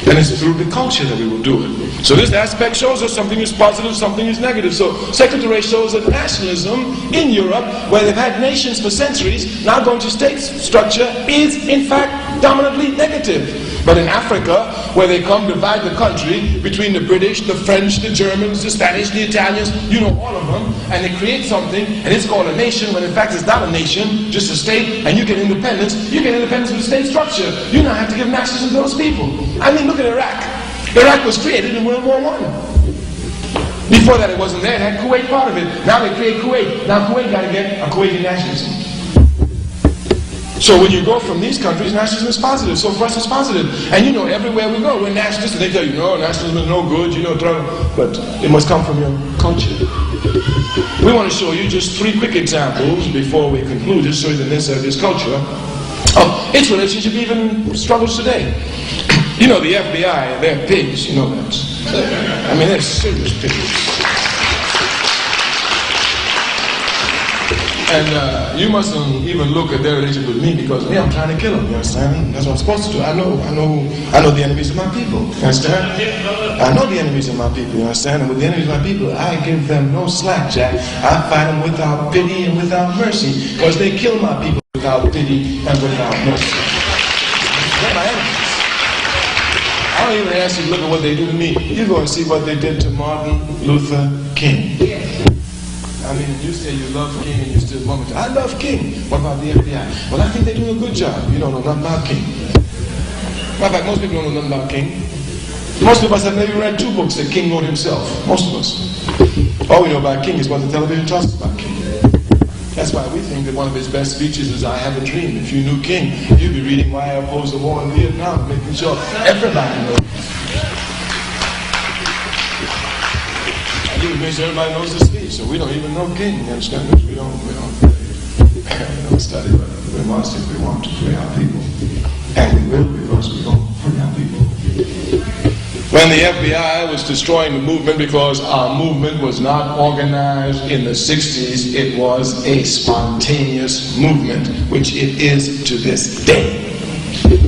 And it's through the culture that we will do it. So this aspect shows us something is positive, something is negative. So Secretary shows that nationalism in Europe, where they've had nations for centuries, now going to state structure, is in fact dominantly negative. But in Africa, where they come divide the country between the British, the French, the Germans, the Spanish, the Italians, you know all of them, and they create something, and it's called a nation, when in fact it's not a nation, just a state, and you get independence. You get independence with state structure. You now have to give nationalism to those people. I mean, look at Iraq. Iraq was created in World War I. Before that it wasn't there. It had Kuwait part of it. Now they create Kuwait. Now Kuwait got to get a Kuwaiti nationalism. So when you go from these countries, nationalism is positive. So for us, it's positive. And you know, everywhere we go, we're nationalists, and they tell you, no, nationalism is no good, you know, but it must come from your culture. We want to show you just 3 quick examples before we conclude, just show you the necessity of this culture, of its relationship even struggles today. You know, the FBI, they're pigs, you know that. I mean, they're serious pigs. And you mustn't even look at their relationship with me, because me, I'm trying to kill them, you understand? That's what I'm supposed to do. I know the enemies of my people, you understand? I know the enemies of my people, you understand? And with the enemies of my people, I give them no slack, Jack. I fight them without pity and without mercy, because they kill my people without pity and without mercy. They're my enemies. I don't even ask you to look at what they do to me. You go and see what they did to Martin Luther King. I mean, you say you love King and you still moment. I love King. What about the FBI? Well, I think they're doing a good job. You don't know nothing about King. Matter of fact, most people don't know nothing about King. Most of us have maybe read 2 books that King wrote himself. Most of us. All we know about King is what the television tells us about King. That's why we think that one of his best speeches is, I have a dream. If you knew King, you'd be reading why I opposed the war in Vietnam, making sure everybody knows. You make sure everybody knows the speech, so we don't even know King. You understand this? We don't study, but we must if we want to free our people. And we will, because we don't free our people. When the FBI was destroying the movement because our movement was not organized in the 60s, it was a spontaneous movement, which it is to this day.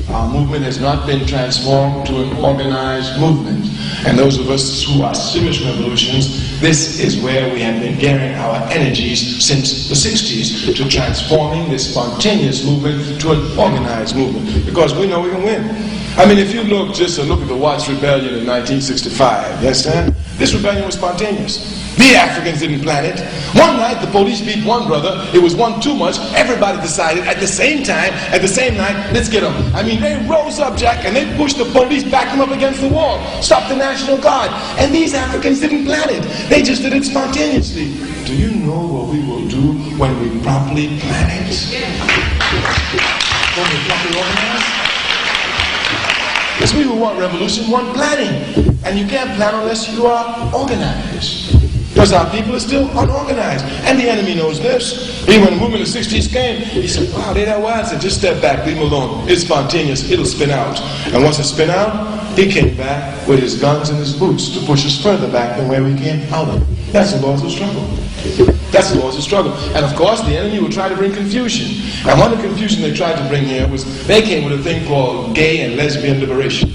Our movement has not been transformed to an organized movement. And those of us who are serious revolutions, this is where we have been gearing our energies since the 60s, to transforming this spontaneous movement to an organized movement, because we know we can win. I mean, if you look at the Watts Rebellion in 1965, you understand? This rebellion was spontaneous. The Africans didn't plan it. One night, the police beat one brother. It was one too much. Everybody decided at the same time, at the same night, let's get them. I mean, they rose up, Jack, and they pushed the police, backed them up against the wall, stopped the National Guard. And these Africans didn't plan it. They just did it spontaneously. Do you know what we will do when we properly plan it? When we properly organize? Because we who want revolution want planning. And you can't plan unless you are organized. Because our people are still unorganized. And the enemy knows this. Even when the movement of the 60s came, he said, wow, they're that wild. I said, just step back, leave them alone. It's spontaneous, it'll spin out. And once it spin out, he came back with his guns and his boots to push us further back than where we came out of. That's the laws of struggle. That's the laws of struggle. And of course, the enemy will try to bring confusion. And one of the confusion they tried to bring here was, they came with a thing called gay and lesbian liberation.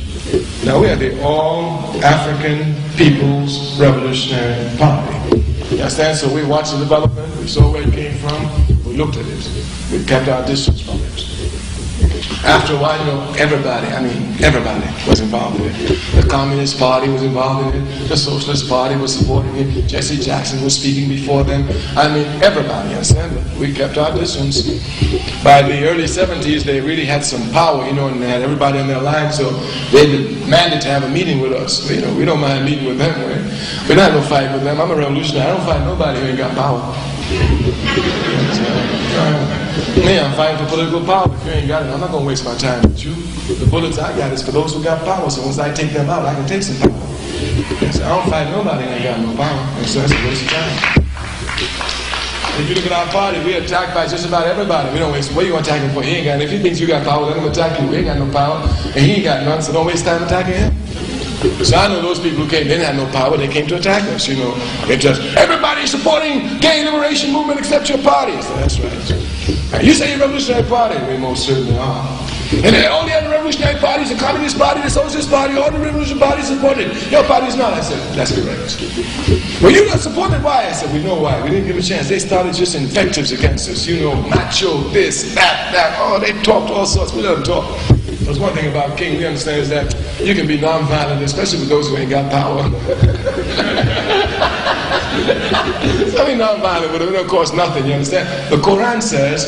Now we are the All-African People's Revolutionary Party. You understand? So we watched the development, we saw where it came from, we looked at it, we kept our distance from it. After a while, you know, everybody was involved in it. The Communist Party was involved in it, the Socialist Party was supporting it, Jesse Jackson was speaking before them. I mean, everybody, you understand? We kept our distance. By the early 70s, they really had some power, you know, and they had everybody on their line, so they demanded to have a meeting with us. You know, we don't mind meeting with them. We're not going to fight with them. I'm a revolutionary. I don't fight nobody who ain't got power. Me, I'm fighting for political power. If you ain't got it, I'm not going to waste my time with you. The bullets I got is for those who got power, so once I take them out, I can take some power. So I don't fight nobody who ain't got no power. So that's a waste of time. If you look at our party, we're attacked by just about everybody. We don't waste. What are you going to attack him for? He ain't got it. If he thinks you got power, let him attack you. We ain't got no power. And he ain't got none, so don't waste time attacking him. So I know those people who came, they didn't have no power, they came to attack us, you know. They just, everybody's supporting gay liberation movement except your party. So that's right. You say you're a revolutionary party, we most certainly are. And all the other revolutionary parties, the Communist Party, the Socialist Party, all the revolutionary parties supported. Your party's not. I said, that's correct. Well, you're not supported. Why? I said, we know why. We didn't give a chance. They started just invectives against us. You know, macho, this, that. Oh, they talked all sorts. We let them talk. There's one thing about King we understand is that you can be nonviolent, especially with those who ain't got power. So be nonviolent, but it don't cost nothing, you understand? The Quran says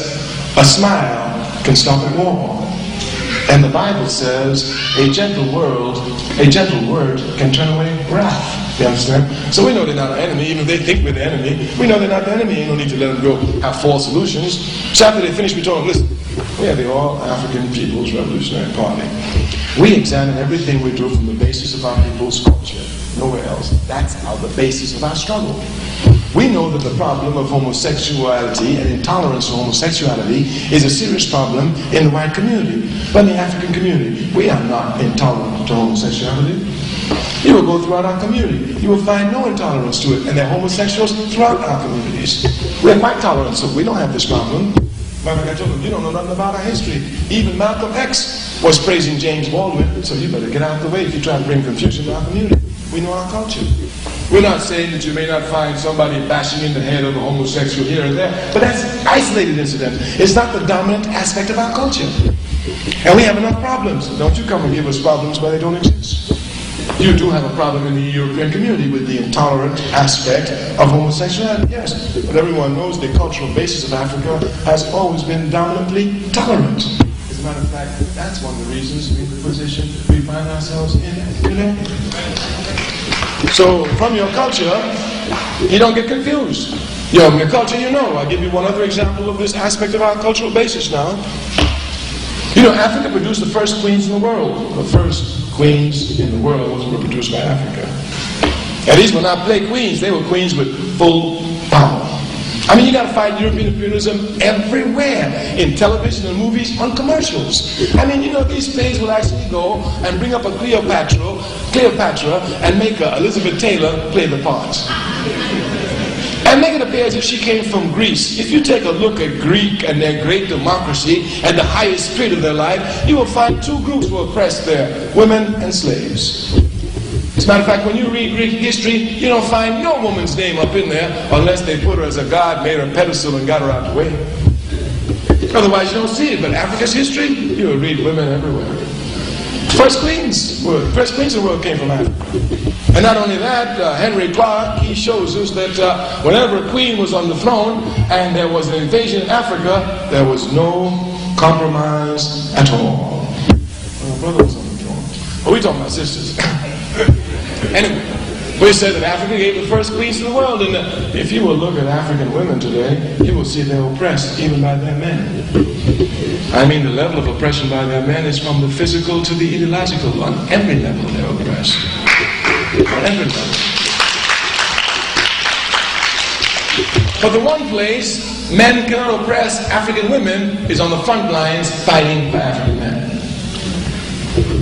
a smile can stop a war. And the Bible says a gentle word can turn away wrath. You understand? So we know they're not our enemy, even if they think we're the enemy. We know they're not the enemy. You don't need to let them go have false solutions. So after they finish, we told them, listen, We are the All-African People's Revolutionary Party. We examine everything we do from the basis of our people's culture, nowhere else. That's the basis of our struggle. We know that the problem of homosexuality and intolerance of homosexuality is a serious problem in the white community. But in the African community, we are not intolerant to homosexuality. You will go throughout our community. You will find no intolerance to it, and there are homosexuals throughout our communities. We are quite tolerant, so we don't have this problem. But like I told them, you don't know nothing about our history. Even Malcolm X was praising James Baldwin, so you better get out of the way if you try to bring confusion to our community. We know our culture. We're not saying that you may not find somebody bashing in the head of a homosexual here and there, but that's an isolated incident. It's not the dominant aspect of our culture. And we have enough problems. Don't you come and give us problems where they don't exist. You do have a problem in the European community with the intolerant aspect of homosexuality, yes. But everyone knows the cultural basis of Africa has always been dominantly tolerant. As a matter of fact, that's one of the reasons we're in the position we find ourselves in today. So, from your culture, you don't get confused. Your culture, you know. I'll give you one other example of this aspect of our cultural basis now. You know, Africa produced the first queens in the world. The first queens in the world were produced by Africa. And these were not play queens, they were queens with full power. I mean, you got to find European imperialism everywhere, in television and movies, on commercials. I mean, you know, these plays will actually go and bring up a Cleopatra and make Elizabeth Taylor play the part. And make it appear as if she came from Greece. If you take a look at Greek and their great democracy and the highest spirit of their life, you will find two groups were oppressed there, women and slaves. As a matter of fact, when you read Greek history, you don't find no woman's name up in there unless they put her as a god, made her a pedestal, and got her out of the way. Otherwise, you don't see it. But Africa's history, you will read women everywhere. First queens in the world came from Africa. And not only that, Henry Clark, he shows us that whenever a queen was on the throne and there was an invasion in Africa, there was no compromise at all. My brother was on the throne. But we're talking about sisters. Anyway, we said that Africa gave the first queens to the world, and if you will look at African women today, you will see they're oppressed even by their men. I mean, the level of oppression by their men is from the physical to the ideological. On every level they're oppressed. On every level. But the one place men cannot oppress African women is on the front lines fighting for African men.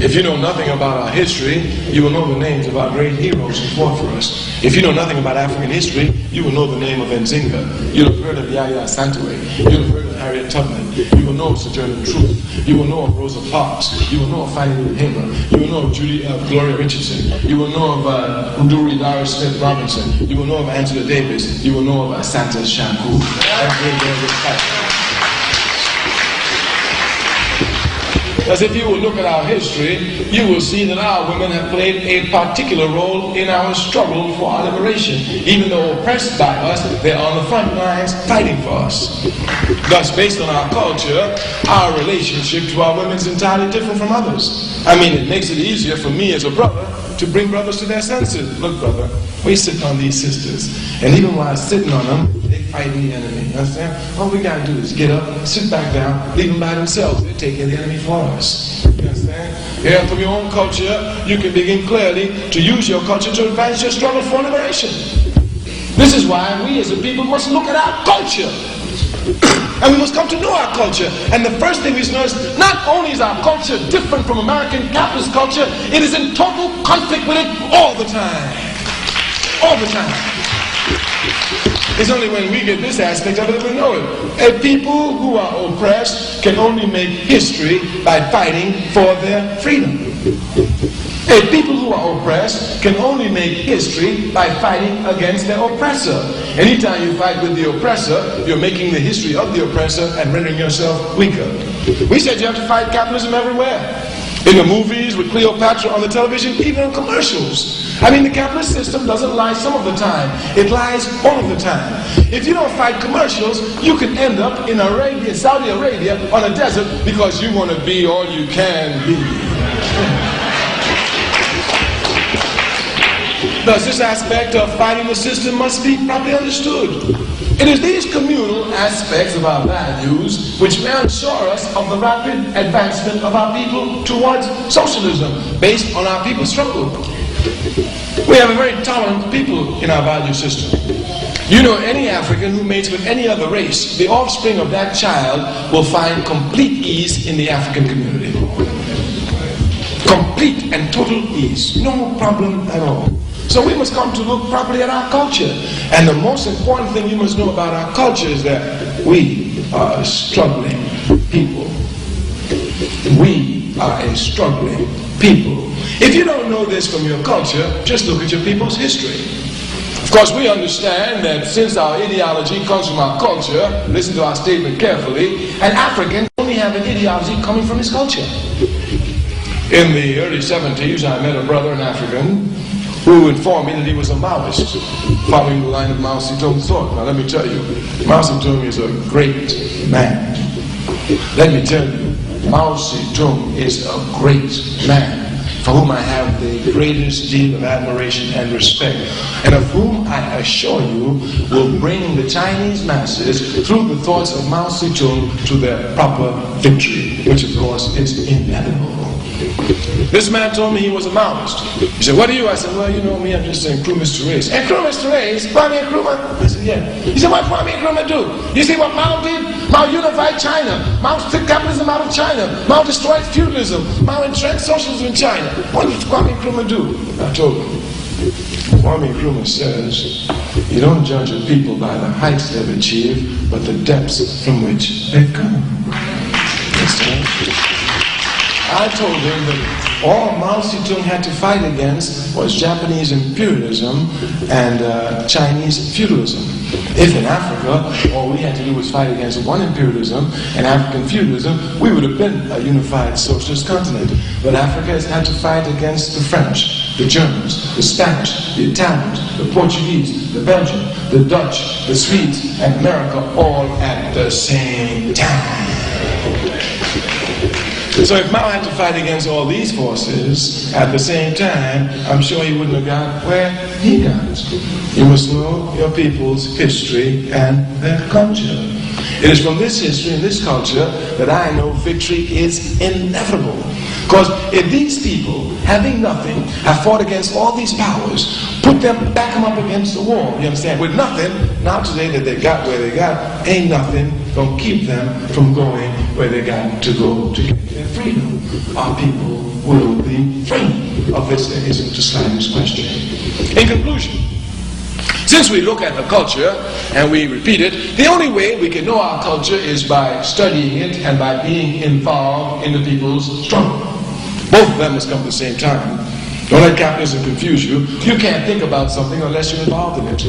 If you know nothing about our history, you will know the names of our great heroes who fought for us. If you know nothing about African history, you will know the name of Nzinga. You'll have heard of Yahya Santwe. You'll have heard of Harriet Tubman. You will know of Sojourner Truth. You will know of Rosa Parks. You will know of Fannie Lou Hamer. You will know of Gloria Richardson. You will know of Nduri Lara Smith Robinson. You will know of Angela Davis. You will know of Asante Shanku. Because if you will look at our history, you will see that our women have played a particular role in our struggle for our liberation. Even though oppressed by us, they're on the front lines fighting for us. Thus, based on our culture, our relationship to our women is entirely different from others. I mean, it makes it easier for me as a brother to bring brothers to their senses. Look, brother, we sit on these sisters, and even while sitting on them, they fighting the enemy. You understand? All we gotta do is get up, sit back down, leave them by themselves. They take care of the enemy for us. You understand? Yeah, from your own culture, you can begin clearly to use your culture to advance your struggle for liberation. This is why we as a people must look at our culture. And we must come to know our culture. And the first thing we notice, not only is our culture different from American capitalist culture, it is in total conflict with it all the time. All the time. It's only when we get this aspect of it that we know it. A people who are oppressed can only make history by fighting for their freedom. A people who are oppressed can only make history by fighting against their oppressor. Anytime you fight with the oppressor, you're making the history of the oppressor and rendering yourself weaker. We said you have to fight capitalism everywhere. In the movies, with Cleopatra, on the television, even in commercials. I mean, the capitalist system doesn't lie some of the time. It lies all of the time. If you don't fight commercials, you can end up in Arabia, Saudi Arabia, on a desert because you want to be all you can be. Thus, this aspect of fighting the system must be properly understood. It is these communal aspects of our values which may ensure us of the rapid advancement of our people towards socialism based on our people's struggle. We have a very tolerant people in our value system. You know, any African who mates with any other race, the offspring of that child will find complete ease in the African community. Complete and total ease. No problem at all. So we must come to look properly at our culture. And the most important thing you must know about our culture is that we are a struggling people. We are a struggling people. If you don't know this from your culture, just look at your people's history. Of course, we understand that since our ideology comes from our culture, listen to our statement carefully, an African only have an ideology coming from his culture. In the early 70s, I met a brother, an African, who informed me that he was a Maoist, following the line of Mao Zedong's thought. Now let me tell you, Mao Zedong is a great man. Let me tell you, Mao Zedong is a great man, for whom I have the greatest deal of admiration and respect, and of whom I assure you will bring the Chinese masses through the thoughts of Mao Zedong to their proper victory, which of course is inevitable. This man told me he was a Maoist. He said, what are you? I said, well, you know me, I'm just a Kwame Ture. And Kwame Ture is Kwame Nkrumah? I said, yeah. He said, what Kwame Nkrumah do? You see what Mao did? Mao unified China. Mao took capitalism out of China. Mao destroyed feudalism. Mao entrenched socialism in China. What did Kwame Nkrumah do? I told him. Kwame Nkrumah says, you don't judge a people by the heights they've achieved, but the depths from which they've come. I told him that all Mao Zedong had to fight against was Japanese imperialism and Chinese feudalism. If in Africa all we had to do was fight against one imperialism and African feudalism, we would have been a unified socialist continent. But Africa has had to fight against the French, the Germans, the Spanish, the Italians, the Portuguese, the Belgians, the Dutch, the Swedes, and America all at the same time. So if Mao had to fight against all these forces at the same time, I'm sure he wouldn't have got where he got. You must know your people's history and their culture. It is from this history and this culture that I know victory is inevitable. Because if these people, having nothing, have fought against all these powers, back them up against the wall, you understand? With nothing, now today that they got where they got, ain't nothing gonna keep them from going where they got to go to get their freedom. Our people will be free. Of this there isn't the slightest question. In conclusion, since we look at the culture and we repeat it, the only way we can know our culture is by studying it and by being involved in the people's struggle. Both of them must come at the same time. Don't let capitalism confuse you. You can't think about something unless you're involved in it.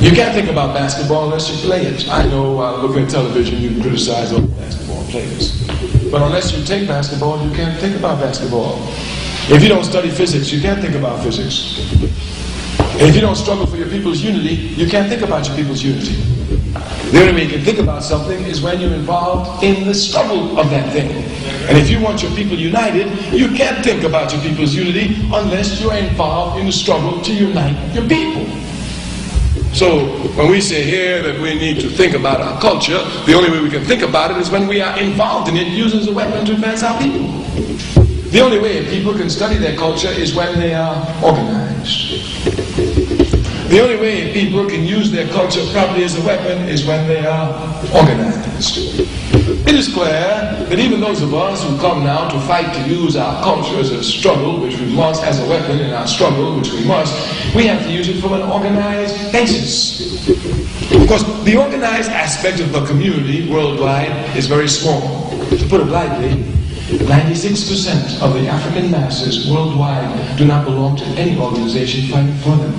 You can't think about basketball unless you play it. I know looking at television you can criticize all the basketball players. But unless you take basketball, you can't think about basketball. If you don't study physics, you can't think about physics. And if you don't struggle for your people's unity, you can't think about your people's unity. The only way you can think about something is when you're involved in the struggle of that thing. And if you want your people united, you can't think about your people's unity unless you're involved in the struggle to unite your people. So when we say here that we need to think about our culture, the only way we can think about it is when we are involved in it, used as a weapon to advance our people. The only way people can study their culture is when they are organized. The only way people can use their culture properly as a weapon is when they are organized. It is clear that even those of us who come now to fight to use our culture as a struggle, which we must, as a weapon in our struggle, which we must, we have to use it from an organized basis. Because the organized aspect of the community worldwide is very small. To put it lightly, 96% of the African masses worldwide do not belong to any organization fighting for them.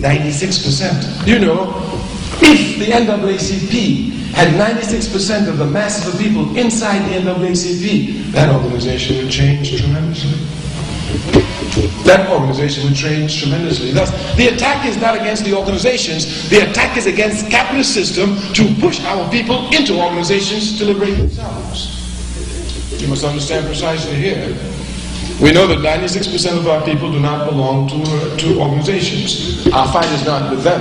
96%. You know, if the NAACP had 96% of the masses of people inside the NAACP, that organization would change tremendously. That organization would change tremendously. Thus, the attack is not against the organizations, the attack is against the capitalist system to push our people into organizations to liberate themselves. You must understand precisely here We know that 96% of our people do not belong to organizations. Our fight is not with them.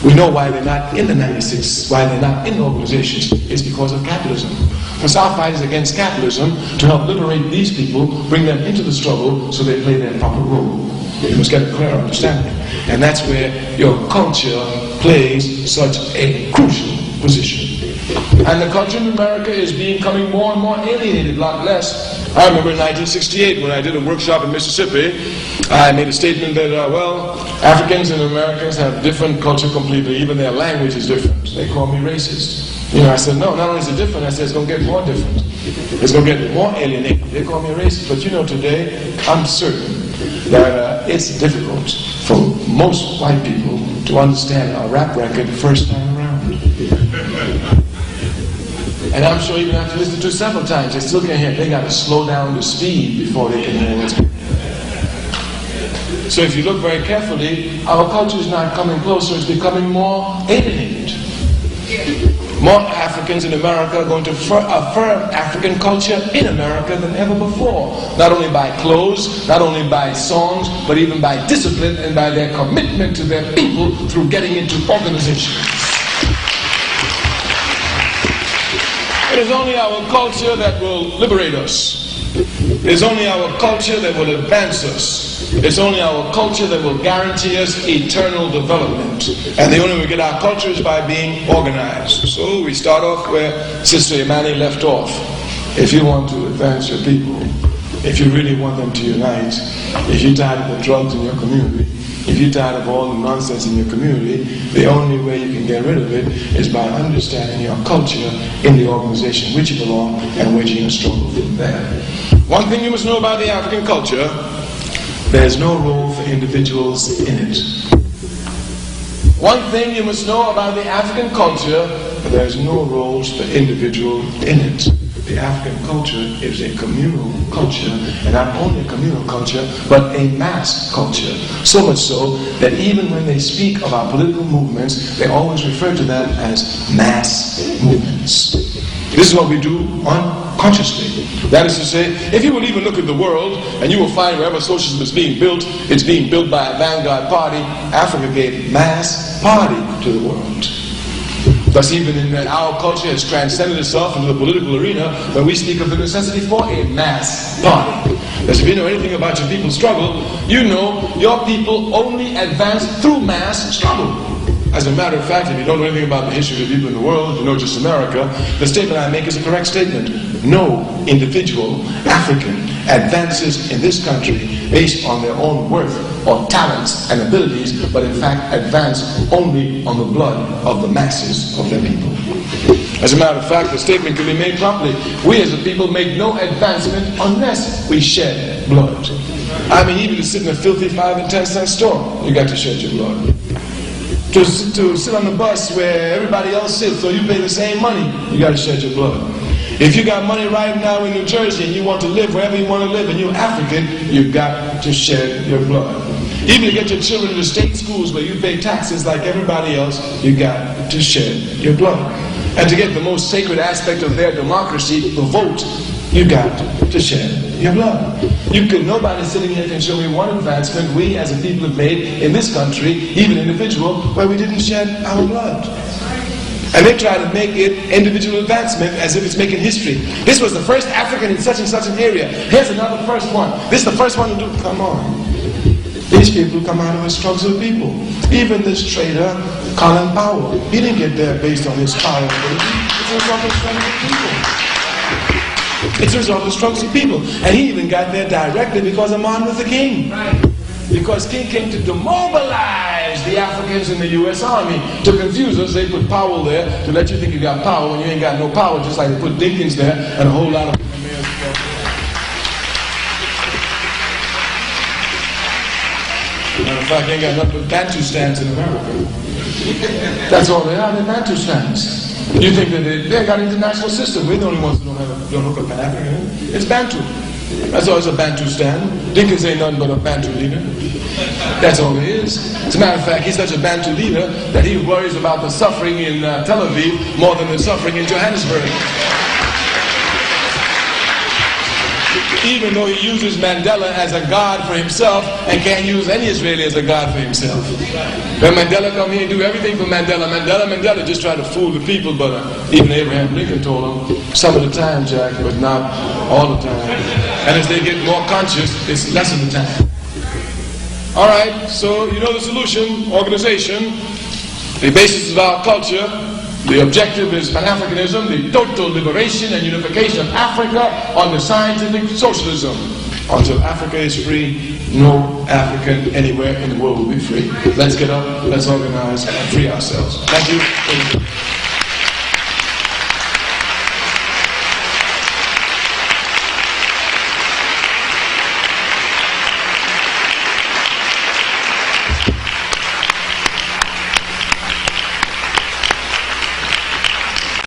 We know why they're not in the 96, why they're not in the organizations. It's because of capitalism. Because our fight is against capitalism to help liberate these people, bring them into the struggle so they play their proper role. You must get a clear understanding. And that's where your culture plays such a crucial position. And the culture in America is becoming more and more alienated, a lot less. I remember in 1968 when I did a workshop in Mississippi, I made a statement that, well, Africans and Americans have different culture completely, even their language is different. They call me racist. You know, I said, no, not only is it different, I said it's going to get more different. It's going to get more alienated. They call me racist. But you know, today, I'm certain that it's difficult for most white people to understand a rap record the first time around. And I'm sure even after listening to it several times, they still can't hear it. They got to slow down the speed before they can hear what's going on. So if you look very carefully, our culture is not coming closer, it's becoming more alienated. More Africans in America are going to affirm African culture in America than ever before. Not only by clothes, not only by songs, but even by discipline and by their commitment to their people through getting into organizations. It is only our culture that will liberate us. It is only our culture that will advance us. It's only our culture that will guarantee us eternal development. And the only way we get our culture is by being organized. So we start off where Sister Imani left off. If you want to advance your people, if you really want them to unite, if you're tired of the drugs in your community, if you're tired of all the nonsense in your community, the only way you can get rid of it is by understanding your culture in the organization which you belong and waging a struggle from there. One thing you must know about the African culture, there's no role for individuals in it. One thing you must know about the African culture, there's no roles for individuals in it. The African culture is a communal culture, and not only a communal culture, but a mass culture. So much so that even when they speak of our political movements, they always refer to them as mass movements. This is what we do unconsciously. That is to say, if you will even look at the world, and you will find wherever socialism is being built, it's being built by a vanguard party. Africa gave mass party to the world. Thus, even in that our culture has transcended itself into the political arena, when we speak of the necessity for a mass party. Because if you know anything about your people's struggle, you know your people only advance through mass struggle. As a matter of fact, if you don't know anything about the history of the people in the world, you know just America, the statement I make is a correct statement. No individual African advances in this country based on their own worth or talents and abilities, but in fact advance only on the blood of the masses of their people. As a matter of fact, the statement can be made properly. We as a people make no advancement unless we shed blood. I mean, even to sit in a filthy 5 and 10 cent store, you got to shed your blood. To sit on the bus where everybody else sits, so you pay the same money, you got to shed your blood. If you got money right now in New Jersey and you want to live wherever you want to live and you're African, you've got to shed your blood. Even to get your children to state schools where you pay taxes like everybody else, you got to shed your blood. And to get the most sacred aspect of their democracy, the vote, you got to shed your blood. Nobody sitting here can show me one advancement we as a people have made in this country, even individual, where we didn't shed our blood. And they try to make it individual advancement as if it's making history. This was the first African in such and such an area. Here's another first one. This is the first one to do. Come on. These people come out of a struggle of people. Even this traitor, Colin Powell, he didn't get there based on his power. It's a result of struggles of people. It's a result of struggles of people. And he even got there directly because of Martin Luther King. Because King came to demobilize the Africans in the U.S. Army. To confuse us, they put Powell there to let you think you got power when you ain't got no power, just like they put Dinkins there and a whole lot of... Matter of fact, they ain't got nothing but Bantustans in America. That's all they are, they're Bantustans. You think that they ain't got an international system. We're the only ones who don't look at Pan-African. It's Bantu. That's all it's a Bantustan. Dinkins ain't nothing but a Bantu leader. That's all it is. As a matter of fact, he's such a Bantu leader that he worries about the suffering in Tel Aviv more than the suffering in Johannesburg. even though he uses Mandela as a god for himself and can't use any Israeli as a god for himself. When Mandela come here and do everything for Mandela, Mandela just try to fool the people, but even Abraham Lincoln told him, some of the time, Jack, but not all the time. And as they get more conscious, it's less of the time. All right, so you know the solution, organization, the basis of our culture. The objective is Pan-Africanism, the total liberation and unification of Africa under scientific socialism. Until Africa is free, no African anywhere in the world will be free. Let's get up, let's organize, and free ourselves. Thank you.